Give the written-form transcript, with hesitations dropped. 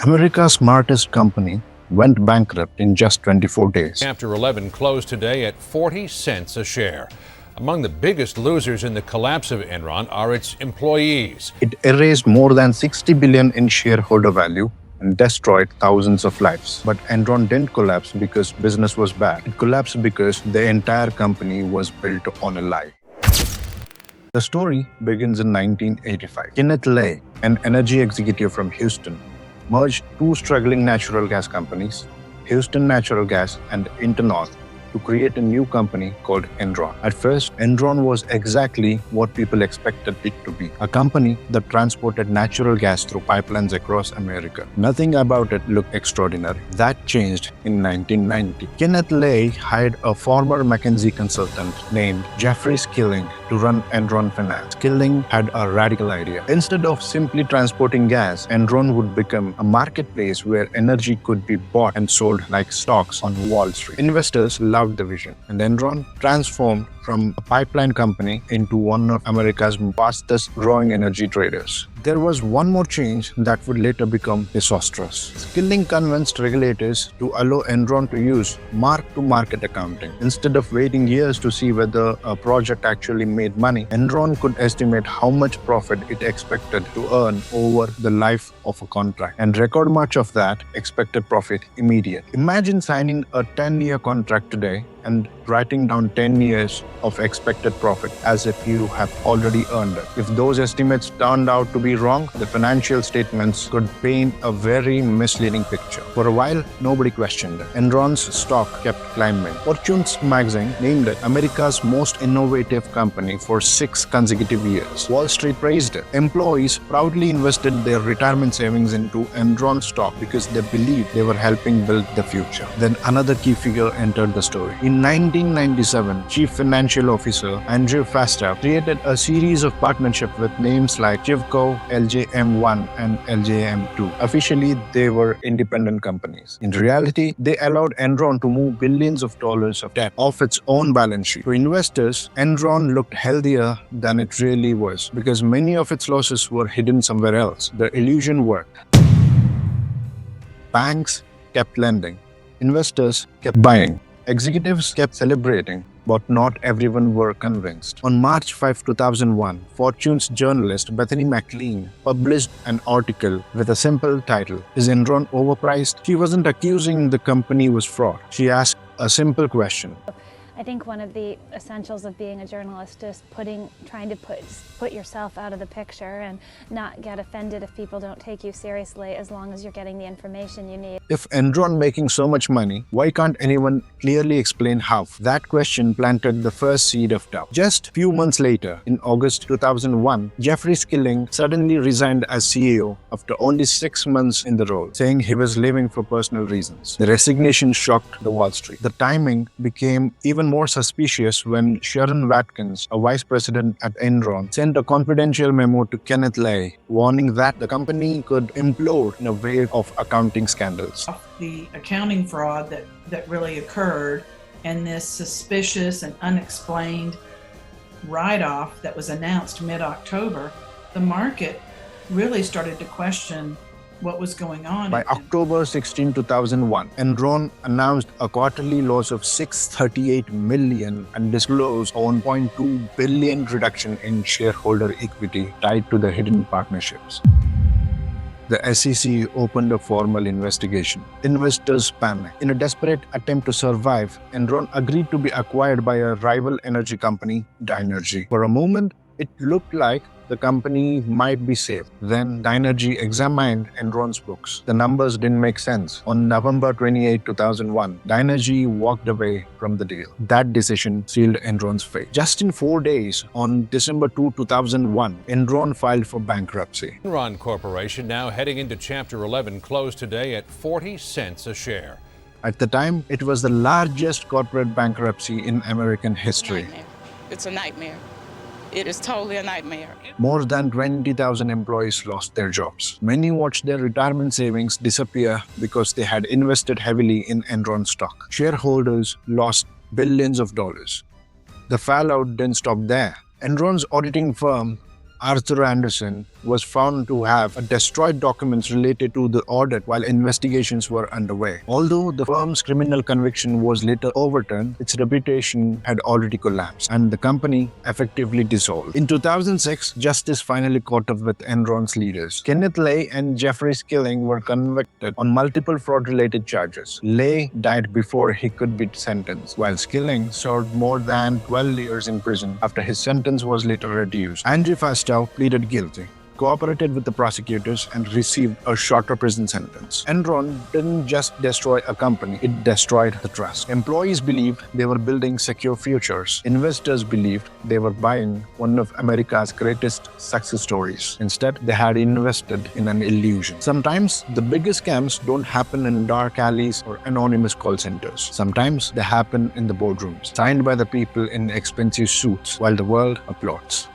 America's smartest company went bankrupt in just 24 days. Chapter 11 closed today at 40 cents a share. Among the biggest losers in the collapse of Enron are its employees. It erased more than 60 billion in shareholder value and destroyed thousands of lives. But Enron didn't collapse because business was bad. It collapsed because the entire company was built on a lie. The story begins in 1985. Kenneth Lay, an energy executive from Houston, merged two struggling natural gas companies, Houston Natural Gas and Internorth, to create a new company called Enron. At first, Enron was exactly what people expected it to be, a company that transported natural gas through pipelines across America. Nothing about it looked extraordinary. That changed in 1990. Kenneth Lay hired a former McKinsey consultant named Jeffrey Skilling to run Enron Finance. Skilling had a radical idea. Instead of simply transporting gas, Enron would become a marketplace where energy could be bought and sold like stocks on Wall Street. Investors loved the vision, and Enron transformed from a pipeline company into one of America's fastest growing energy traders. There was one more change that would later become disastrous. Skilling convinced regulators to allow Enron to use mark-to-market accounting. Instead of waiting years to see whether a project actually made money, Enron could estimate how much profit it expected to earn over the life of a contract and record much of that expected profit immediately. Imagine signing a 10-year contract today and writing down 10 years of expected profit as if you have already earned it. If those estimates turned out to be wrong, the financial statements could paint a very misleading picture. For a while, nobody questioned it. Enron's stock kept climbing. Fortune's magazine named it America's most innovative company for 6 consecutive years. Wall Street praised it. Employees proudly invested their retirement savings into Enron stock because they believed they were helping build the future. Then another key figure entered the story. In 1997, Chief Financial Officer Andrew Fastow created a series of partnerships with names like Chivco, LJM1 and LJM2. Officially, they were independent companies. In reality, they allowed Enron to move billions of dollars of debt off its own balance sheet. To investors, Enron looked healthier than it really was because many of its losses were hidden somewhere else. The illusion worked. Banks kept lending. Investors kept buying. Executives kept celebrating, but not everyone were convinced. On March 5, 2001, Fortune's journalist Bethany McLean published an article with a simple title, "Is Enron overpriced?" She wasn't accusing the company was fraud. She asked a simple question. I think one of the essentials of being a journalist is trying to put yourself out of the picture and not get offended if people don't take you seriously as long as you're getting the information you need. If Enron making so much money, why can't anyone clearly explain how? That question planted the first seed of doubt. Just few months later, in August 2001, Jeffrey Skilling suddenly resigned as CEO after only 6 months in the role, saying he was leaving for personal reasons. The resignation shocked the Wall Street. The timing became even more suspicious when Sherron Watkins, a vice president at Enron, sent a confidential memo to Kenneth Lay, warning that the company could implode in a wave of accounting scandals. The accounting fraud that really occurred and this suspicious and unexplained write-off that was announced mid-October, the market really started to question what was going on. By October 16, 2001, Enron announced a quarterly loss of $638 million and disclosed a $1.2 billion reduction in shareholder equity tied to the hidden partnerships. The SEC opened a formal investigation. Investors panicked. In a desperate attempt to survive, Enron agreed to be acquired by a rival energy company, Dynegy. For a moment, it looked like the company might be safe. Then Dynegy examined Enron's books. The numbers didn't make sense. On November 28, 2001, Dynegy walked away from the deal. That decision sealed Enron's fate. Just in 4 days, on December 2, 2001, Enron filed for bankruptcy. Enron Corporation, now heading into Chapter 11, closed today at 40 cents a share. At the time, it was the largest corporate bankruptcy in American history. It's a nightmare. It is totally a nightmare. More than 20,000 employees lost their jobs. Many watched their retirement savings disappear because they had invested heavily in Enron stock. Shareholders lost billions of dollars. The fallout didn't stop there. Enron's auditing firm Arthur Andersen, was found to have destroyed documents related to the audit while investigations were underway. Although the firm's criminal conviction was later overturned, its reputation had already collapsed, and the company effectively dissolved. In 2006, justice finally caught up with Enron's leaders. Kenneth Lay and Jeffrey Skilling were convicted on multiple fraud-related charges. Lay died before he could be sentenced, while Skilling served more than 12 years in prison after his sentence was later reduced. Andrew Fastow pleaded guilty, cooperated with the prosecutors, and received a shorter prison sentence. Enron didn't just destroy a company, it destroyed the trust. Employees believed they were building secure futures. Investors believed they were buying one of America's greatest success stories. Instead, they had invested in an illusion. Sometimes, the biggest scams don't happen in dark alleys or anonymous call centers. Sometimes, they happen in the boardrooms, signed by the people in expensive suits while the world applauds.